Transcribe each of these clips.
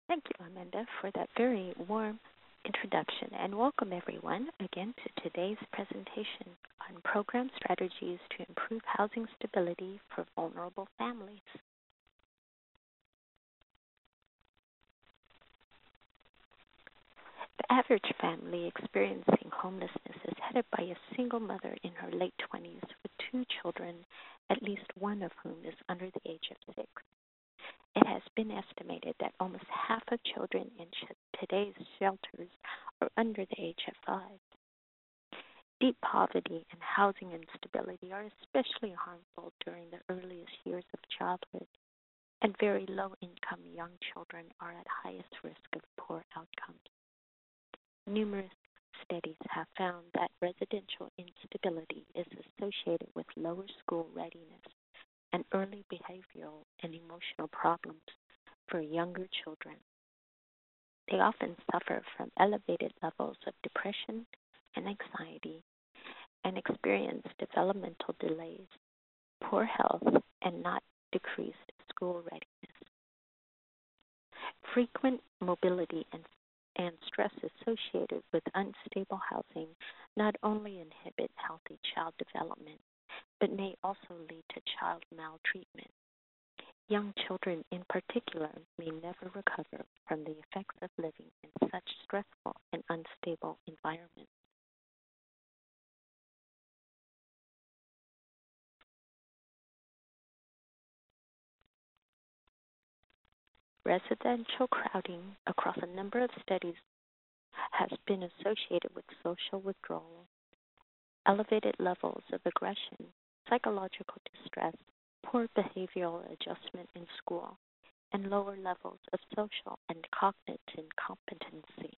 Thank you, Amanda, for that very warm introduction, and welcome everyone again to today's presentation on program strategies to improve housing stability for vulnerable families. The average family experiencing homelessness is headed by a single mother in her late 20s with two children, at least one of whom is under the age of 6. It has been estimated that almost half of children in today's shelters are under the age of 5. Deep poverty and housing instability are especially harmful during the earliest years of childhood, and very low-income young children are at highest risk of poor outcomes. Numerous studies have found that residential instability is associated with lower school readiness and early behavioral and emotional problems for younger children. They often suffer from elevated levels of depression and anxiety and experience developmental delays, poor health, and not decreased school readiness. Frequent mobility and stress associated with unstable housing not only inhibit healthy child development, but may also lead to child maltreatment. Young children in particular may never recover from the effects of living in such stressful and unstable environments. Residential crowding across a number of studies has been associated with social withdrawal, elevated levels of aggression, psychological distress, poor behavioral adjustment in school, and lower levels of social and cognitive competency.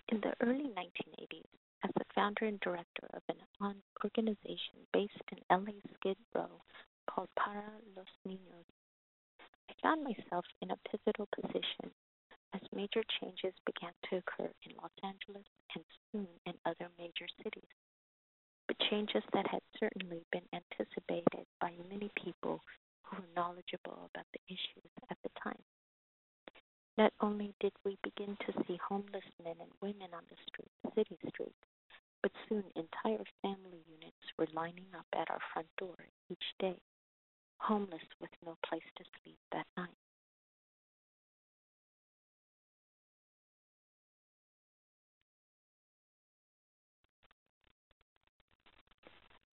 In the early 1980s, as the founder and director of an organization based in LA Skid Row called Para los Niños, I found myself in a pivotal position as major changes began to occur in Los Angeles and soon in other major cities, but changes that had certainly been anticipated by many people who were knowledgeable about the issues at the time. Not only did we begin to see homeless men and women on the city streets, but soon entire family units were lining up at our front door each day, homeless with no place to sleep that night.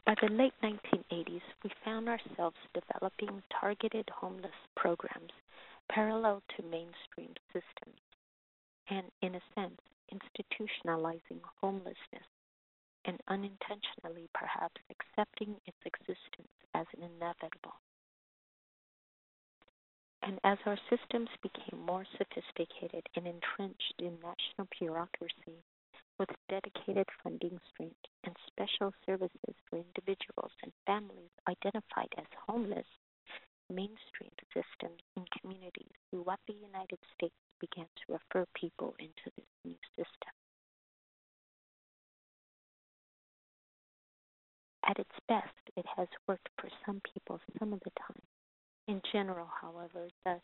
By the late 1980s, we found ourselves developing targeted homeless programs parallel to mainstream systems and, in a sense, institutionalizing homelessness and unintentionally perhaps accepting its existence as an inevitable. And as our systems became more sophisticated and entrenched in national bureaucracy, with dedicated funding streams and special services for individuals and families identified as homeless, mainstream systems in communities throughout the United States began to refer people into this new system. At its best, it has worked for some people some of the time. In general, however, the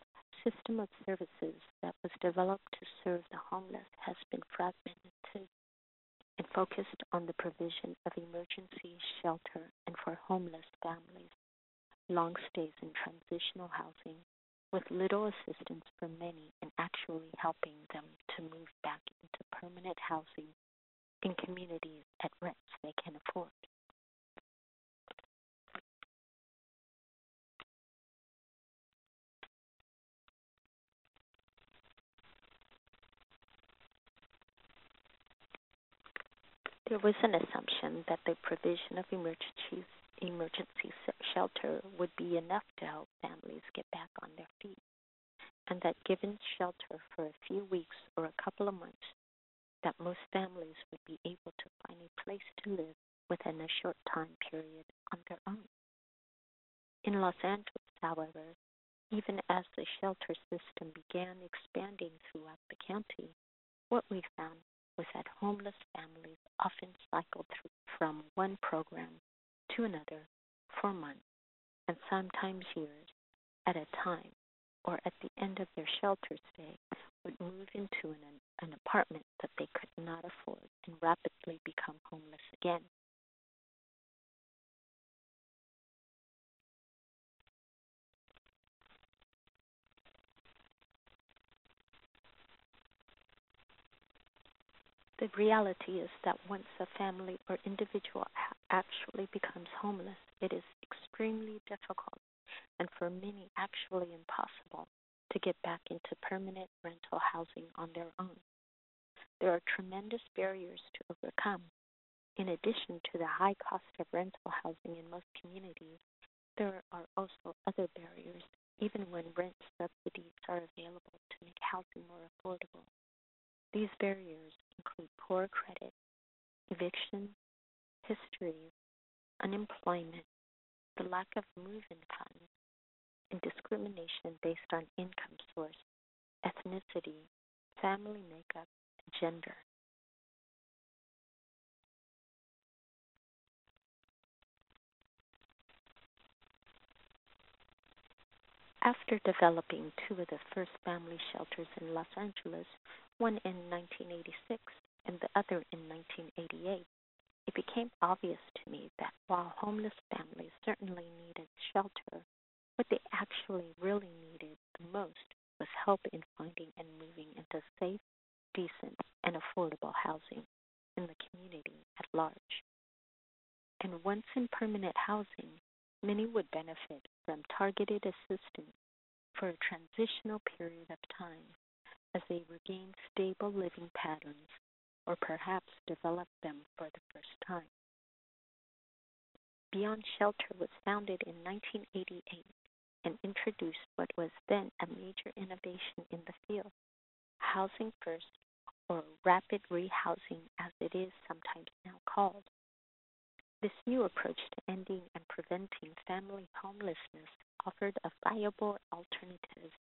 system of services that was developed to serve the homeless has been fragmented and focused on the provision of emergency shelter and for homeless families, long stays in transitional housing, with little assistance for many in actually helping them to move back into permanent housing in communities at rents they can afford. There was an assumption that the provision of emergency shelter would be enough to help families get back on their feet, and that given shelter for a few weeks or a couple of months, that most families would be able to find a place to live within a short time period on their own. In Los Angeles, however, even as the shelter system began expanding throughout the county, what we found was that homeless families often cycled through from one program to another for months and sometimes years at a time, or at the end of their shelter stay, would move into an apartment that they could not afford and rapidly become homeless again. The reality is that once a family or individual actually becomes homeless, it is extremely difficult and for many actually impossible to get back into permanent rental housing on their own. There are tremendous barriers to overcome. In addition to the high cost of rental housing in most communities, there are also other barriers, even when rent subsidies are available to make housing more affordable. These barriers include poor credit, eviction histories, unemployment, the lack of move-in funds, and discrimination based on income source, ethnicity, family makeup, and gender. After developing two of the first family shelters in Los Angeles, one in 1986 and the other in 1988, it became obvious to me that while homeless families certainly needed shelter, what they actually really needed the most was help in finding and moving into safe, decent, and affordable housing in the community at large. And once in permanent housing, many would benefit from targeted assistance for a transitional period of time as they regain stable living patterns or perhaps develop them for the first time. Beyond Shelter was founded in 1988 and introduced what was then a major innovation in the field, housing first, or rapid rehousing as it is sometimes now called. This new approach to ending and preventing family homelessness offered a viable alternative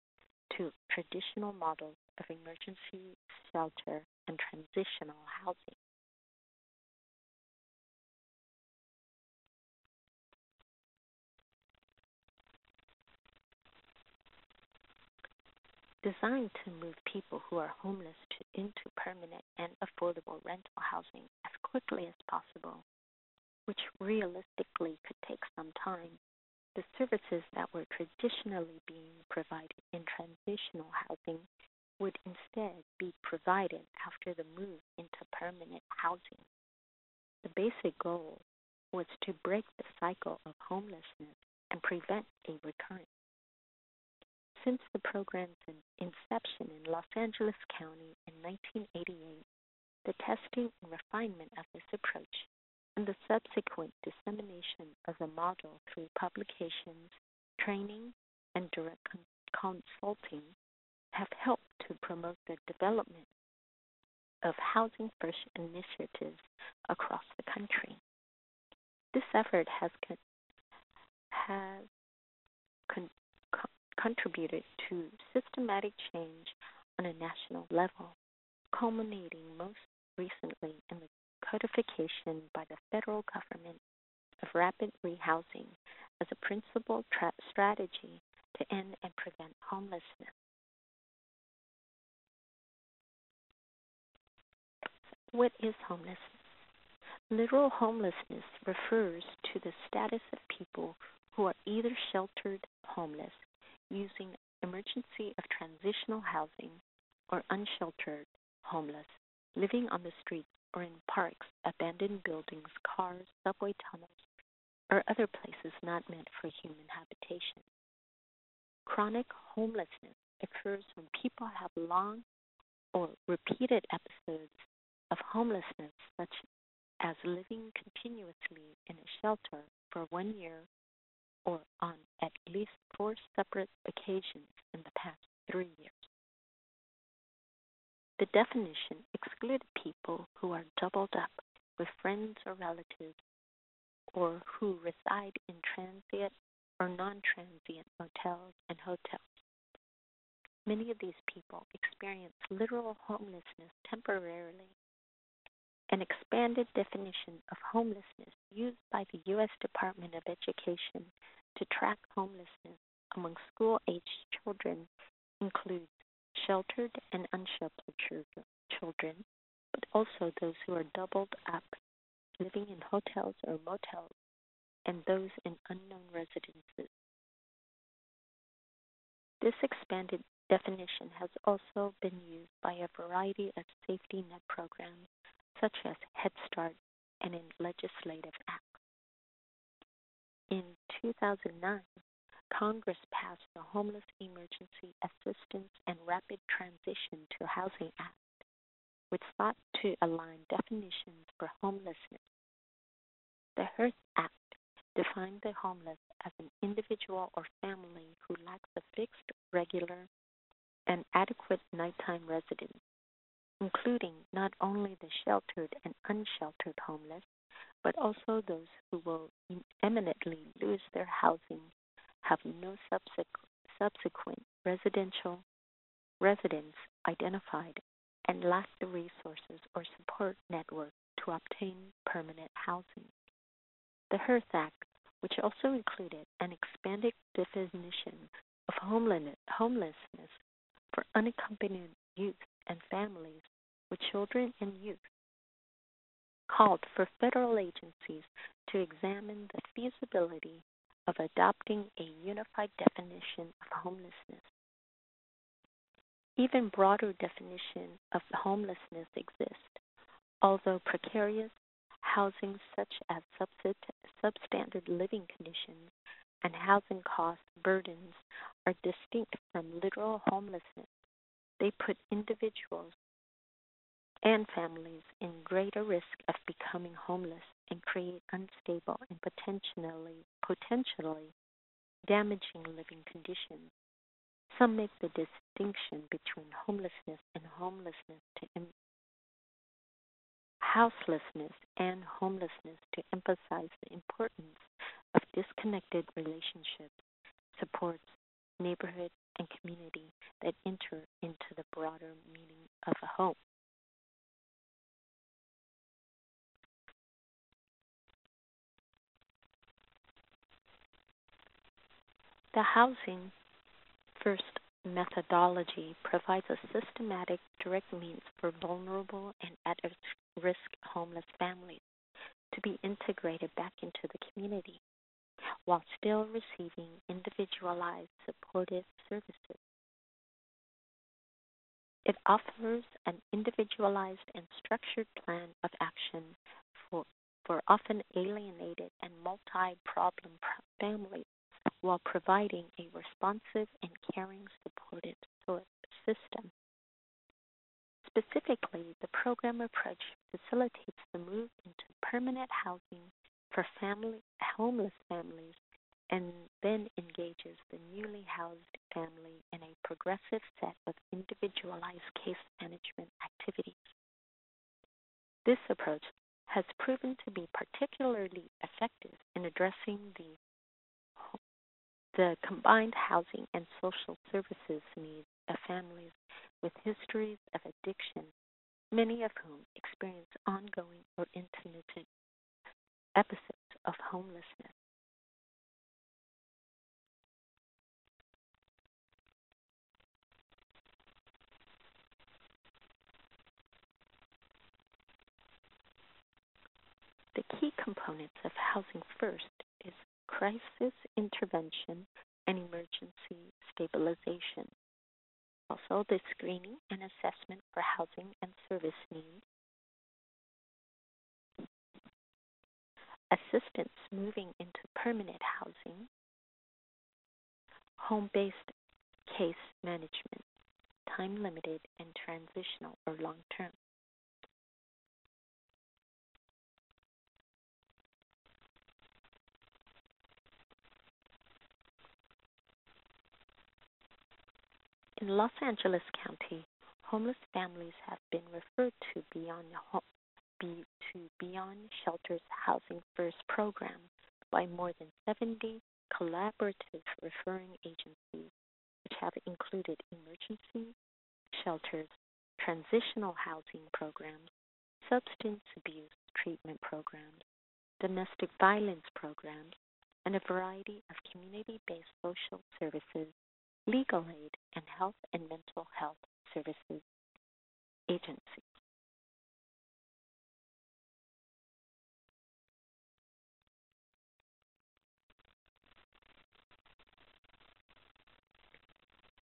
to traditional models of emergency shelter and transitional housing. Designed to move people who are homeless into permanent and affordable rental housing as quickly as possible, which realistically could take some time, the services that were traditionally being provided in transitional housing would instead be provided after the move into permanent housing. The basic goal was to break the cycle of homelessness and prevent a recurrence. Since the program's inception in Los Angeles County in 1988, the testing and refinement of this approach and the subsequent dissemination of the model through publications, training, and direct consulting have helped to promote the development of housing first initiatives across the country. This effort has con- contributed to systematic change on a national level, culminating most recently in the codification by the federal government of rapid rehousing as a principal strategy to end and prevent homelessness. What is homelessness? Literal homelessness refers to the status of people who are either sheltered homeless using emergency of transitional housing or unsheltered homeless living on the streets or in parks, abandoned buildings, cars, subway tunnels, or other places not meant for human habitation. Chronic homelessness occurs when people have long or repeated episodes of homelessness, such as living continuously in a shelter for 1 year or on at least 4 separate occasions in the past 3 years. The definition excluded people who are doubled up with friends or relatives or who reside in transient or non-transient motels and hotels. Many of these people experience literal homelessness temporarily An expanded definition of homelessness used by the U.S. Department of Education to track homelessness among school-aged children includes sheltered and unsheltered children, but also those who are doubled up, living in hotels or motels, and those in unknown residences. This expanded definition has also been used by a variety of safety net programs, such as Head Start and in legislative acts. In 2009, Congress passed the Homeless Emergency Assistance and Rapid Transition to Housing Act, which sought to align definitions for homelessness. The HEART Act defined the homeless as an individual or family who lacks a fixed, regular, and adequate nighttime residence, including not only the sheltered and unsheltered homeless, but also those who will imminently lose their housing, have no subsequent residential residence identified, and lack the resources or support network to obtain permanent housing. The HEART Act, which also included an expanded definition of homelessness for unaccompanied youth and families with children and youth, called for federal agencies to examine the feasibility of adopting a unified definition of homelessness. Even broader definitions of homelessness exist, although precarious housing such as substandard living conditions and housing cost burdens are distinct from literal homelessness. They put individuals and families in greater risk of becoming homeless and create unstable and potentially damaging living conditions. Some make the distinction between houselessness and homelessness to emphasize the importance of disconnected relationships, supports, neighborhood, and community that enter into the broader meaning of a home. The Housing First methodology provides a systematic, direct means for vulnerable and at-risk homeless families to be integrated back into the community while still receiving individualized supportive services. It offers an individualized and structured plan of action for often alienated and multi-problem families while providing a responsive and caring supportive system. Specifically, the program approach facilitates the move into permanent housing for homeless families and then engages the newly housed family in a progressive set of individualized case management activities. This approach has proven to be particularly effective in addressing the combined housing and social services needs of families with histories of addiction, many of whom experience ongoing or intermittent episodes of homelessness. The key components of Housing First is crisis intervention and emergency stabilization. Also, the screening and assessment for housing and service needs, assistance moving into permanent housing, home-based case management, time-limited and transitional or long-term. In Los Angeles County, homeless families have been referred to Beyond Shelter's Housing First program by more than 70 collaborative referring agencies, which have included emergency shelters, transitional housing programs, substance abuse treatment programs, domestic violence programs, and a variety of community-based social services, legal aid, and health and mental health services agencies.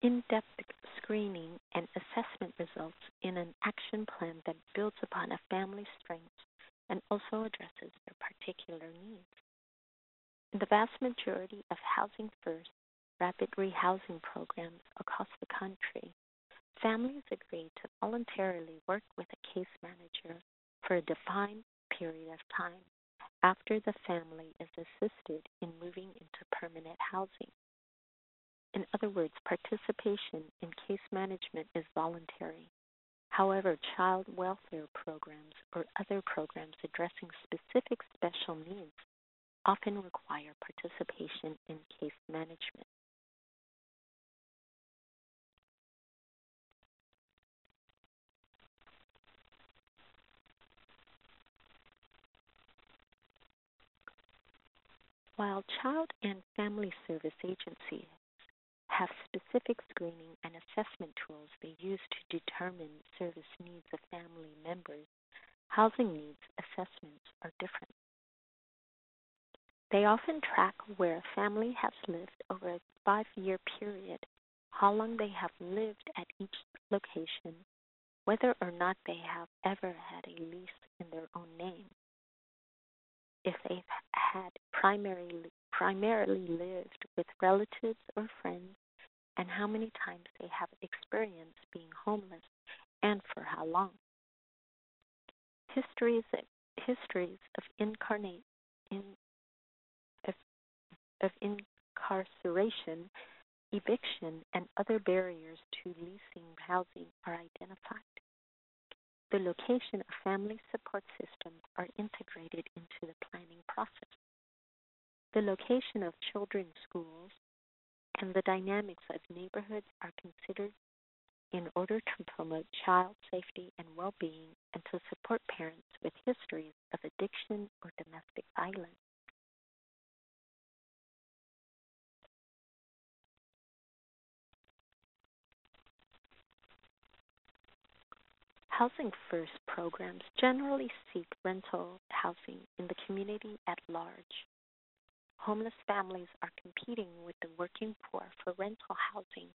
In-depth screening and assessment results in an action plan that builds upon a family's strengths and also addresses their particular needs. In the vast majority of Housing First rapid rehousing programs across the country, families agree to voluntarily work with a case manager for a defined period of time after the family is assisted in moving into permanent housing. In other words, participation in case management is voluntary. However, child welfare programs or other programs addressing specific special needs often require participation in case management. While Child and Family Service agencies have specific screening and assessment tools they use to determine service needs of family members, housing needs assessments are different. They often track where a family has lived over a 5-year period, how long they have lived at each location, whether or not they have ever had a lease in their own name, if they've had primarily lived with relatives or friends, and how many times they have experienced being homeless and for how long. Histories of incarceration, eviction, and other barriers to leasing housing are identified. The location of family support systems are integrated into the planning process. The location of children's schools and the dynamics of neighborhoods are considered in order to promote child safety and well-being and to support parents with histories of addiction or domestic violence. Housing First programs generally seek rental housing in the community at large. Homeless families are competing with the working poor for rental housing,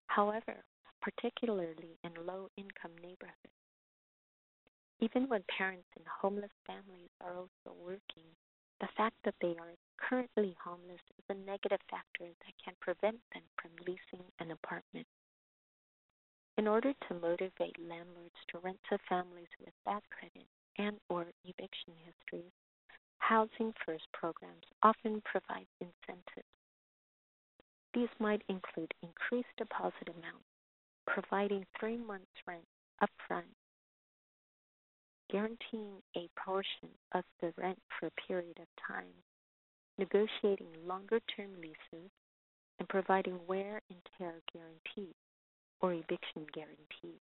however, particularly in low-income neighborhoods. Even when parents in homeless families are also working, the fact that they are currently homeless is a negative factor that can prevent them from leasing an apartment. In order to motivate landlords to rent to families with bad credit and or eviction histories, Housing First programs often provide incentives. These might include increased deposit amounts, providing 3 months' rent upfront, guaranteeing a portion of the rent for a period of time, negotiating longer-term leases, and providing wear and tear guarantees or eviction guarantees.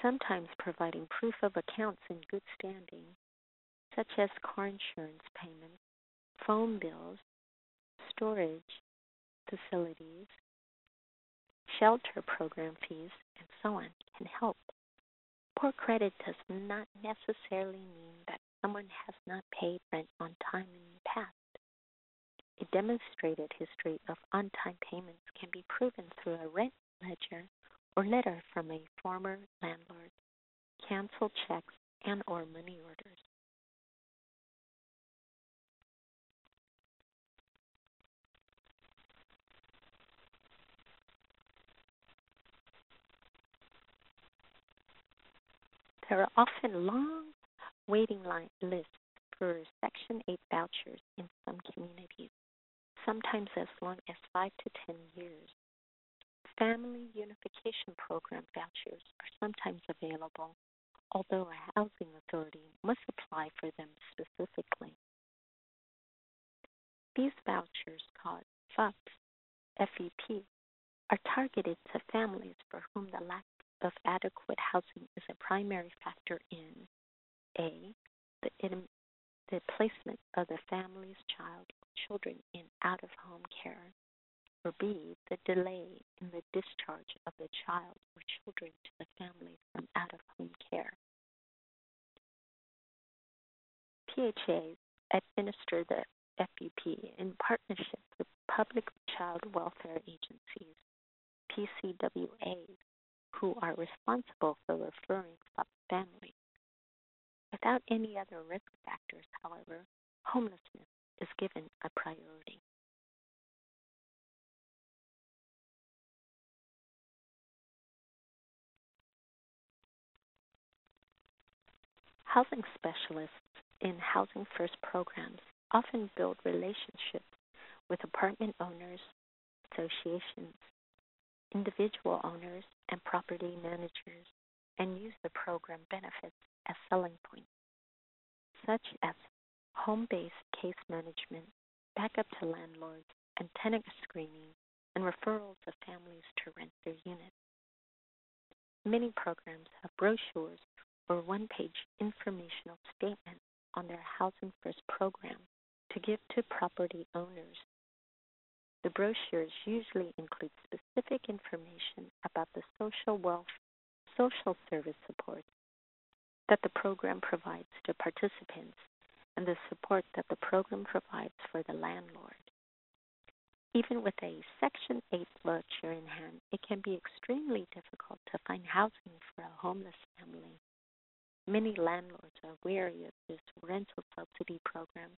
Sometimes providing proof of accounts in good standing, such as car insurance payments, phone bills, storage facilities, shelter program fees, and so on, can help. Poor credit does not necessarily mean that someone has not paid rent on time in the past. A demonstrated history of on-time payments can be proven through a rent ledger or letter from a former landlord, canceled checks, and or money orders. There are often long waiting lists for Section 8 vouchers in some communities, sometimes as long as 5 to 10 years. Family Unification Program vouchers are sometimes available, although a housing authority must apply for them specifically. These vouchers, called FUPs, FEP, are targeted to families for whom the lack of adequate housing is a primary factor in A, the placement of the family's child or children in out-of-home care, or B, the delay in the discharge of the child or children to the family from out-of-home care. PHAs administer the FUP in partnership with public child welfare agencies, PCWAs, who are responsible for referring families. Without any other risk factors, however, homelessness is given a priority. Housing specialists in Housing First programs often build relationships with apartment owners, associations, individual owners, and property managers, and use the program benefits as selling points, such as home-based case management, backup to landlords, and tenant screening, and referrals of families to rent their units. Many programs have brochures or one-page informational statements on their Housing First program to give to property owners. The brochures usually include specific information about the social service support that the program provides to participants and the support that the program provides for the landlord. Even with a Section 8 voucher in hand, it can be extremely difficult to find housing for a homeless family. Many landlords are wary of this rental subsidy program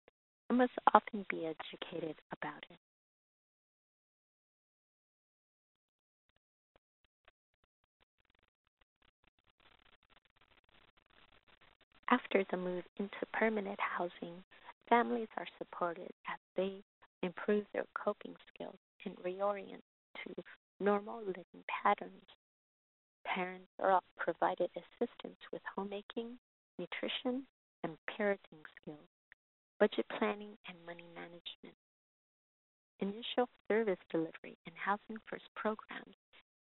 and must often be educated about it. After the move into permanent housing, families are supported as they improve their coping skills and reorient to normal living patterns. Parents are provided assistance with homemaking, nutrition, and parenting skills, budget planning, and money management. Initial service delivery in Housing First programs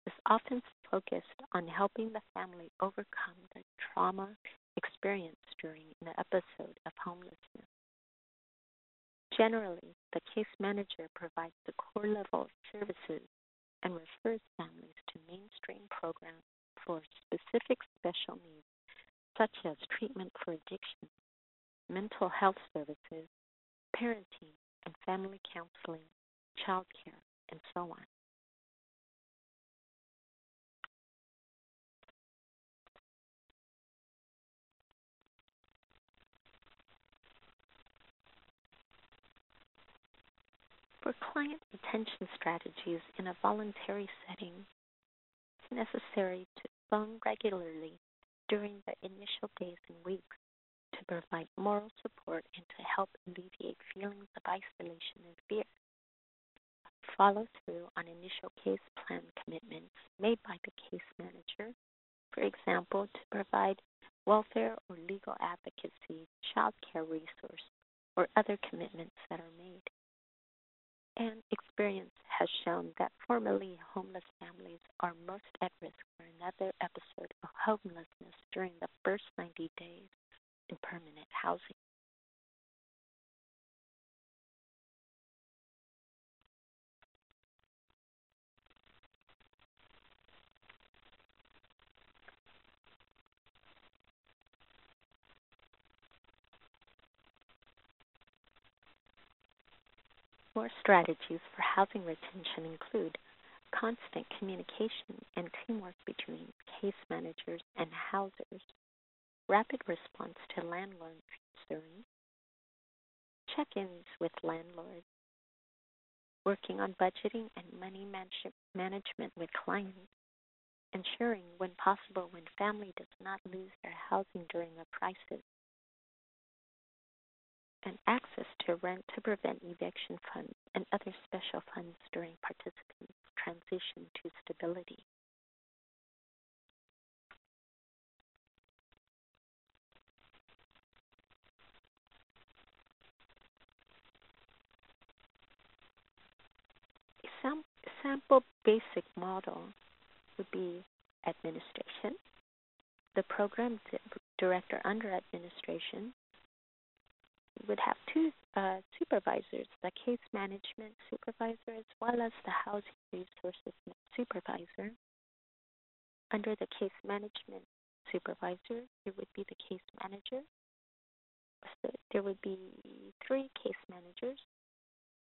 is often focused on helping the family overcome the trauma experienced during an episode of homelessness. Generally, the case manager provides the core level of services and refers families to mainstream programs for specific special needs, such as treatment for addiction, mental health services, parenting and family counseling, child care, and so on. For client retention strategies in a voluntary setting, it's necessary to phone regularly during the initial days and weeks to provide moral support and to help alleviate feelings of isolation and fear. Follow through on initial case plan commitments made by the case manager, for example, to provide welfare or legal advocacy, child care resource, or other commitments that are made. And experience has shown that formerly homeless families are most at risk for another episode of homelessness during the first 90 days in permanent housing. More strategies for housing retention include constant communication and teamwork between case managers and housers, rapid response to landlord concerns, check-ins with landlords, working on budgeting and money management with clients, ensuring when possible when family does not lose their housing during a crisis, and access to rent to prevent eviction funds and other special funds during participants' transition to stability. A sample basic model would be administration. The program director under administration would have two supervisors, the case management supervisor as well as the housing resources supervisor. Under the case management supervisor, it would be the case manager. So there would be 3 case managers,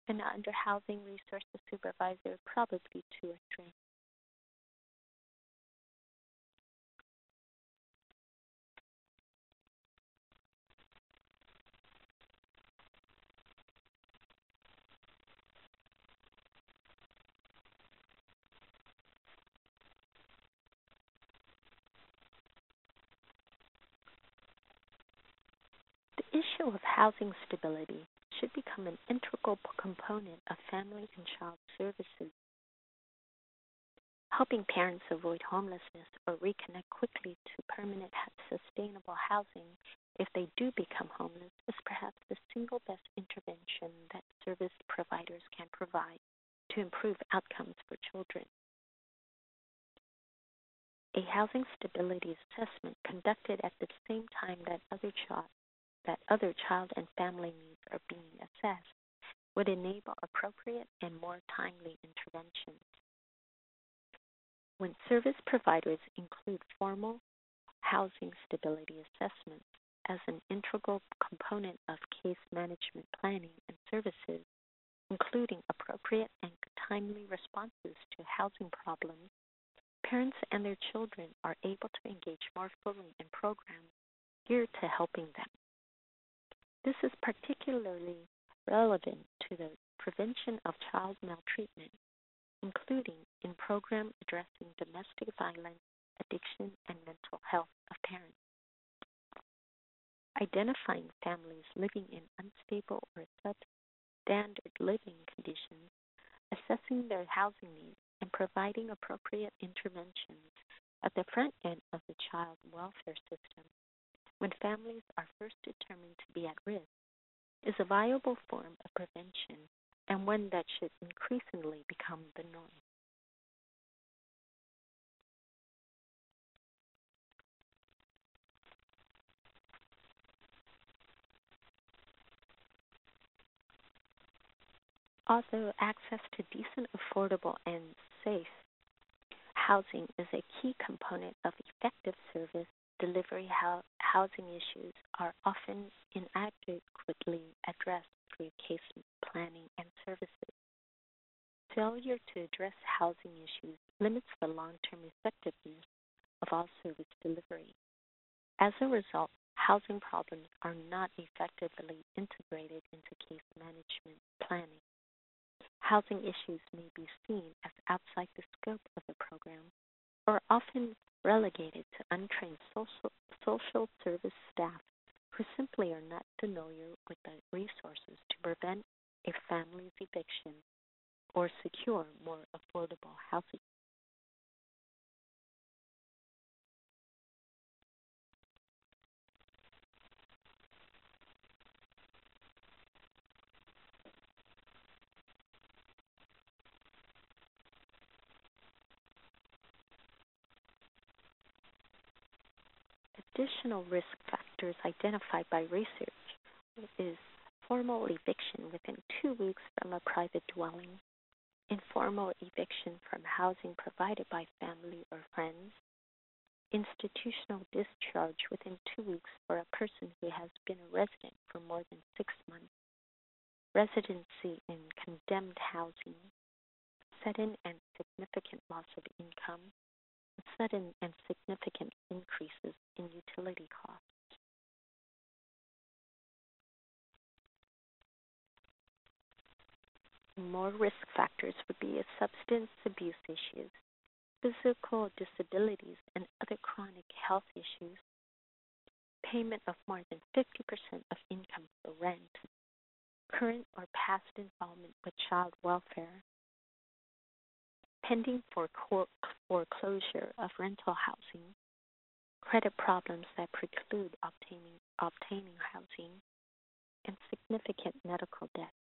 and under housing resources supervisor, probably 2 or 3. The issue of housing stability should become an integral component of family and child services. Helping parents avoid homelessness or reconnect quickly to permanent, sustainable housing if they do become homeless is perhaps the single best intervention that service providers can provide to improve outcomes for children. A housing stability assessment conducted at the same time that other child and family needs are being assessed would enable appropriate and more timely interventions. When service providers include formal housing stability assessments as an integral component of case management planning and services, including appropriate and timely responses to housing problems, parents and their children are able to engage more fully in programs geared to helping them. This is particularly relevant to the prevention of child maltreatment, including in programs addressing domestic violence, addiction, and mental health of parents. Identifying families living in unstable or substandard living conditions, assessing their housing needs, and providing appropriate interventions at the front end of the child welfare system when families are first determined to be at risk is a viable form of prevention and one that should increasingly become the norm. Also, access to decent, affordable, and safe housing is a key component of effective service delivery. Housing issues are often inadequately addressed through case planning and services. Failure to address housing issues limits the long-term effectiveness of all service delivery. As a result, housing problems are not effectively integrated into case management planning. Housing issues may be seen as outside the scope of the program or often relegated to untrained social service staff who simply are not familiar with the resources to prevent a family's eviction or secure more affordable housing. Additional risk factors identified by research is formal eviction within 2 weeks from a private dwelling, informal eviction from housing provided by family or friends, institutional discharge within 2 weeks for a person who has been a resident for more than 6 months, residency in condemned housing, sudden and significant loss of income, sudden and significant increases in utility costs. More risk factors would be substance abuse issues, physical disabilities, and other chronic health issues, payment of more than 50% of income for rent, current or past involvement with child welfare, pending foreclosure of rental housing, credit problems that preclude obtaining housing, and significant medical debt.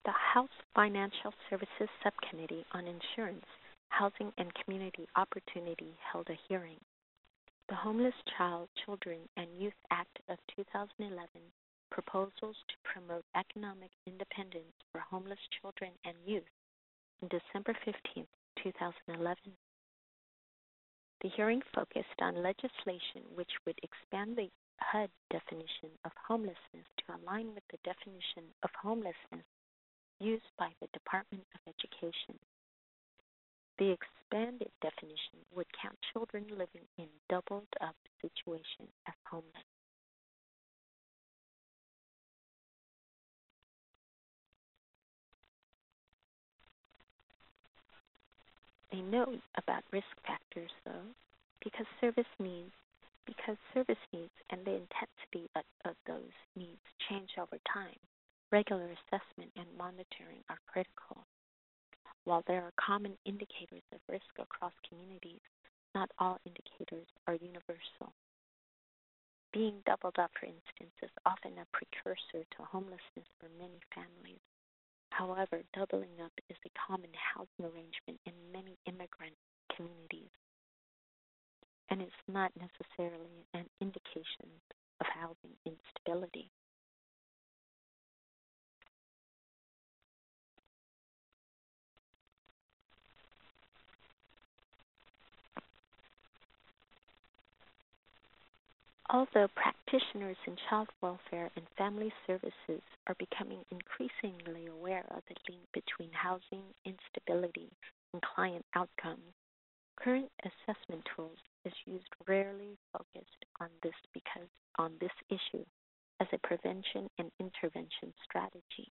The House Financial Services Subcommittee on Insurance, Housing and Community Opportunity held a hearing. The Homeless Children and Youth Act of 2011 proposals to promote economic independence for homeless children and youth on December 15, 2011. The hearing focused on legislation which would expand the HUD definition of homelessness to align with the definition of homelessness used by the Department of Education. The expanded definition would count children living in doubled-up situation as homeless. A note about risk factors, though, because service needs and the intensity of those needs change over time, regular assessment and monitoring are critical. While there are common indicators of risk across communities, not all indicators are universal. Being doubled up, for instance, is often a precursor to homelessness for many families. However, doubling up is a common housing arrangement in many immigrant communities, and it's not necessarily an indication of housing instability. Although practitioners in child welfare and family services are becoming increasingly aware of the link between housing instability and client outcomes, current assessment tools is used rarely focused on this issue as a prevention and intervention strategy.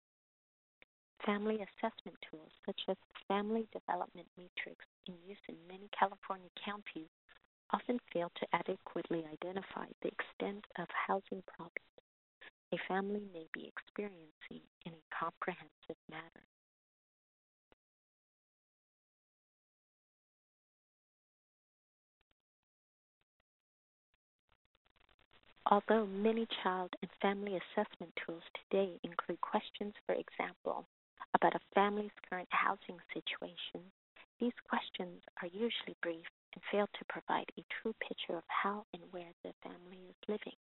Family assessment tools such as the Family Development Matrix in use in many California counties often fail to adequately identify the extent of housing problems a family may be experiencing in a comprehensive manner. Although many child and family assessment tools today include questions, for example, about a family's current housing situation, these questions are usually brief and fail to provide a true picture of how and where the family is living.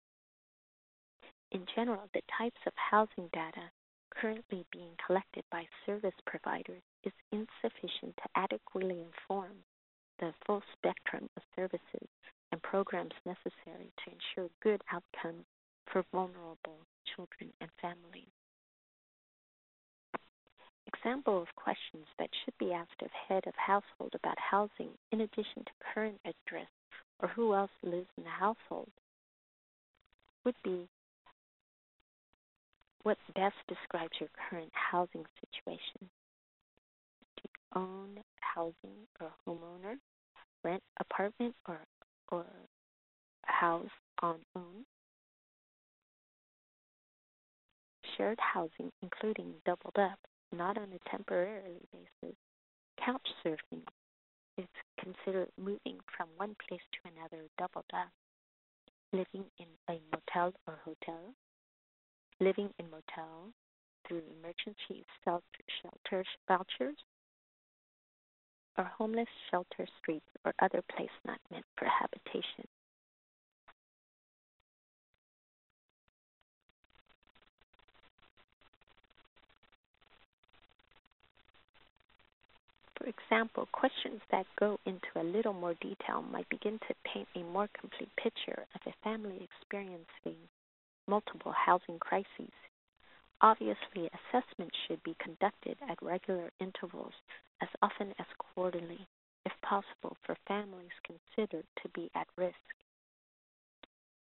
In general, the types of housing data currently being collected by service providers is insufficient to adequately inform the full spectrum of services and programs necessary to ensure good outcomes for vulnerable children and families. Example of questions that should be asked of head of household about housing in addition to current address or who else lives in the household would be: what best describes your current housing situation? Do you own housing or homeowner, rent apartment or house on own? Shared housing, including doubled up, not on a temporary basis. Couch surfing is considered moving from one place to another doubled up. Living in a motel or hotel. Living in motel through emergency shelter vouchers. Or homeless shelter streets or other place not meant for habitation. For example, questions that go into a little more detail might begin to paint a more complete picture of a family experiencing multiple housing crises. Obviously, assessment should be conducted at regular intervals, as often as quarterly, if possible, for families considered to be at risk.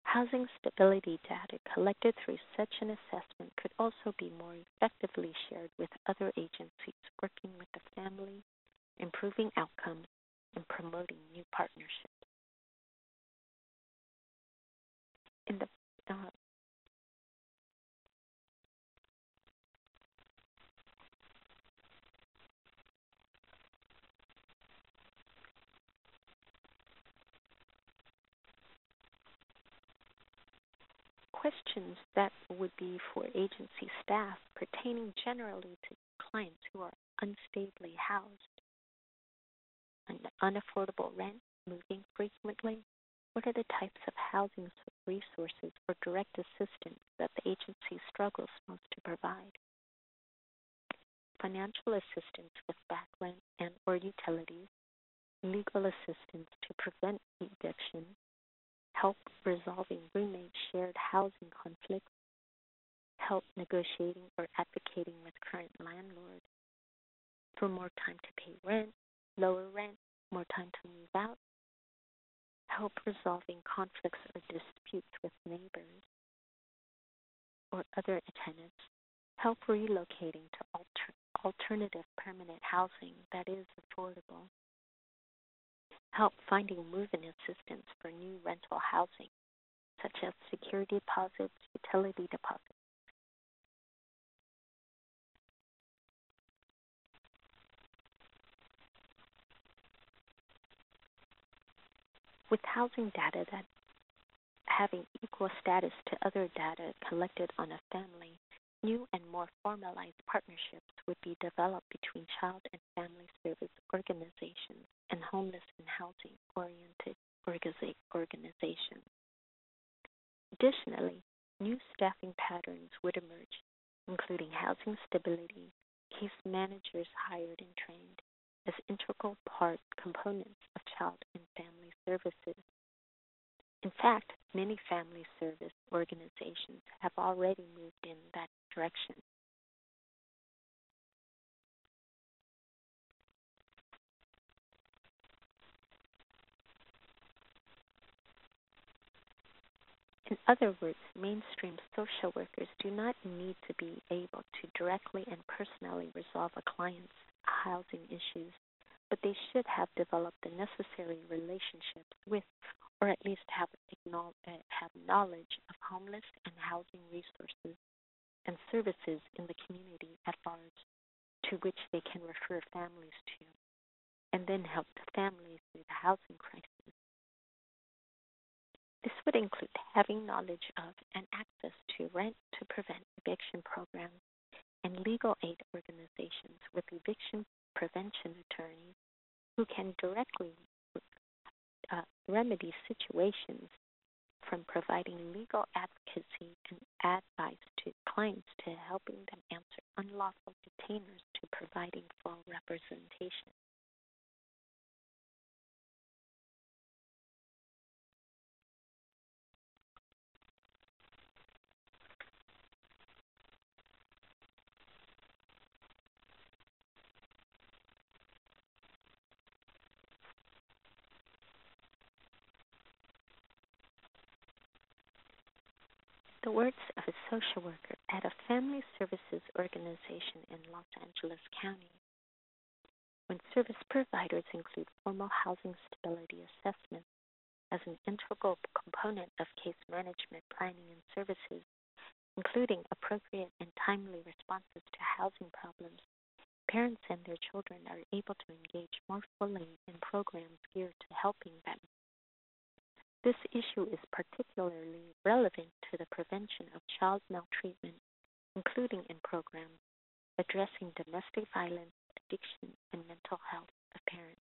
Housing stability data collected through such an assessment could also be more effectively shared with other agencies working with the family, improving outcomes, and promoting new partnerships. In the questions that would be for agency staff pertaining generally to clients who are unstably housed. And unaffordable rent, moving frequently. What are the types of housing resources or direct assistance that the agency struggles most to provide? Financial assistance with back rent and or utilities, legal assistance to prevent eviction, help resolving roommate shared housing conflicts, help negotiating or advocating with current landlord, for more time to pay rent, lower rent, more time to move out, help resolving conflicts or disputes with neighbors or other tenants, help relocating to alternative permanent housing that is affordable, help finding move-in assistance for new rental housing, such as security deposits, utility deposits. With housing data that having equal status to other data collected on a family, new and more formalized partnerships would be developed between child and family service organizations and homeless and housing-oriented organizations. Additionally, new staffing patterns would emerge, including housing stability, case managers hired and trained as integral components of child and family services. In fact, many family service organizations have already moved in that direction. In other words, mainstream social workers do not need to be able to directly and personally resolve a client's housing issues, but they should have developed the necessary relationships with, or at least have knowledge of homeless and housing resources and services in the community at large, to which they can refer families to, and then help the families through the housing crisis. This would include having knowledge of and access to rent to prevent eviction programs and legal aid organizations with eviction prevention attorneys who can directly remedy situations, from providing legal advocacy and advice to clients to helping them answer unlawful detainers to providing full representation. The words of a social worker at a family services organization in Los Angeles County. When service providers include formal housing stability assessments as an integral component of case management planning and services, including appropriate and timely responses to housing problems, parents and their children are able to engage more fully in programs geared to helping them. This issue is particularly relevant to the prevention of child maltreatment, including in programs addressing domestic violence, addiction, and mental health of parents.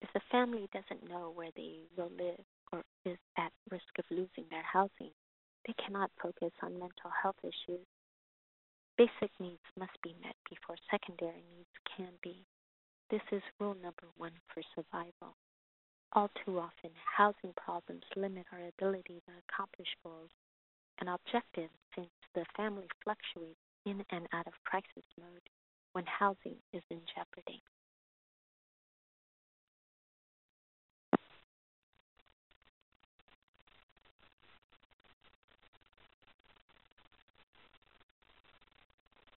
If the family doesn't know where they will live or is at risk of losing their housing, they cannot focus on mental health issues. Basic needs must be met before secondary needs can be. This is rule number one for survival. All too often, housing problems limit our ability to accomplish goals and objectives, since the family fluctuates in and out of crisis mode when housing is in jeopardy.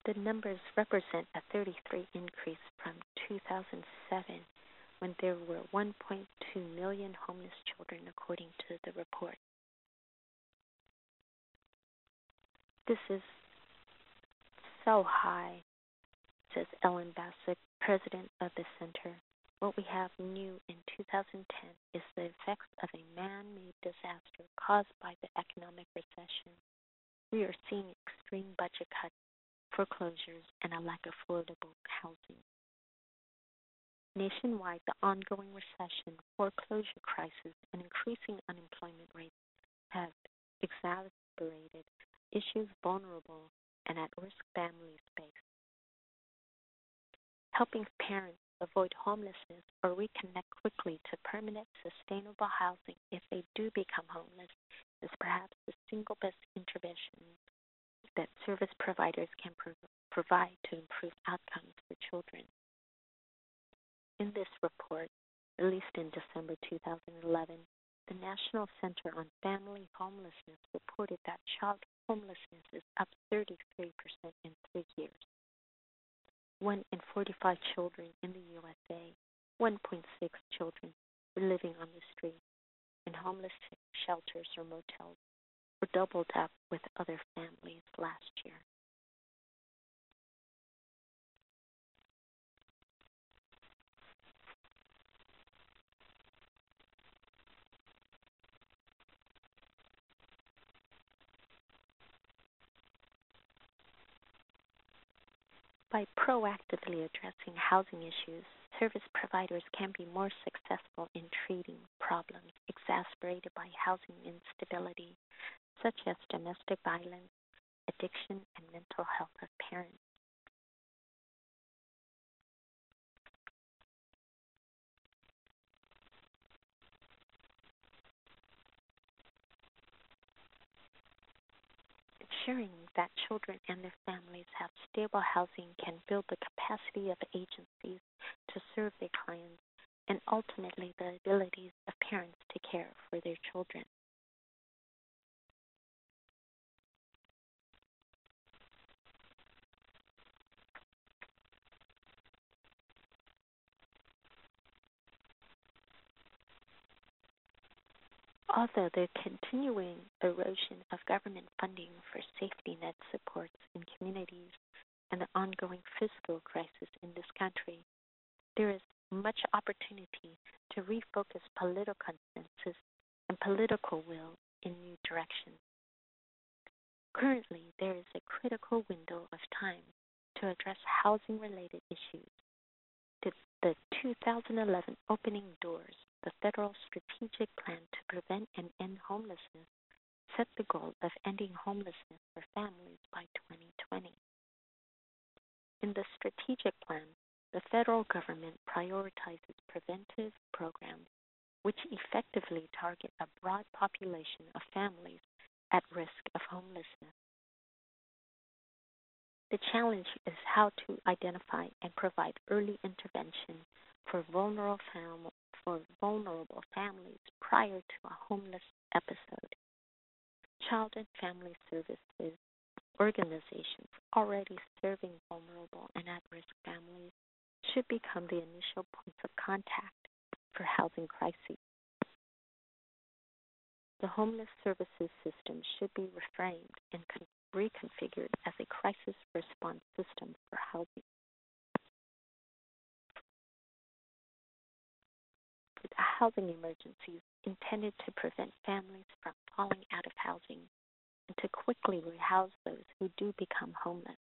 The numbers represent a 33% increase from 2007, when there were 1.2 million homeless children, according to the report. This is so high, says Ellen Bassett, president of the center. What we have new in 2010 is the effects of a man-made disaster caused by the economic recession. We are seeing extreme budget cuts, foreclosures, and a lack of affordable housing. Nationwide, the ongoing recession, foreclosure crisis, and increasing unemployment rates have exacerbated issues vulnerable and at-risk families face. Helping parents avoid homelessness or reconnect quickly to permanent, sustainable housing if they do become homeless is perhaps the single best intervention that service providers can provide to improve outcomes for children. In this report, released in December 2011, the National Center on Family Homelessness reported that child homelessness is up 33% in 3 years. 1 in 45 children in the USA, 1.6 children were living on the street in homeless shelters or motels, were doubled up with other families last year. By proactively addressing housing issues, service providers can be more successful in treating problems exacerbated by housing instability, such as domestic violence, addiction, and mental health of parents. Ensuring that children and their families have stable housing can build the capacity of agencies to serve their clients and ultimately the abilities of parents to care for their children. Although the continuing erosion of government funding for safety net supports in communities and the ongoing fiscal crisis in this country, there is much opportunity to refocus political consensus and political will in new directions. Currently, there is a critical window of time to address housing-related issues. The 2011 Opening Doors, the federal strategic plan to prevent and end homelessness, set the goal of ending homelessness for families by 2020. In the strategic plan, the federal government prioritizes preventive programs which effectively target a broad population of families at risk of homelessness. The challenge is how to identify and provide early intervention for vulnerable families prior to a homeless episode. Child and Family Services organizations already serving vulnerable and at-risk families should become the initial points of contact for housing crises. The homeless services system should be reframed and reconfigured as a crisis response system for housing. The housing emergencies intended to prevent families from falling out of housing and to quickly rehouse those who do become homeless.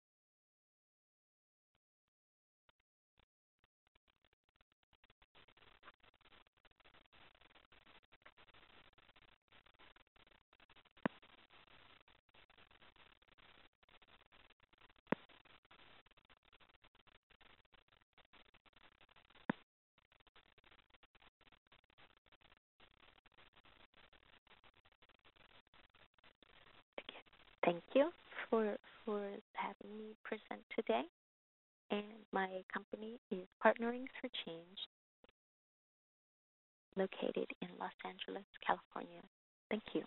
Thank you for having me present today. And my company is Partnering for Change, located in Los Angeles, California. Thank you.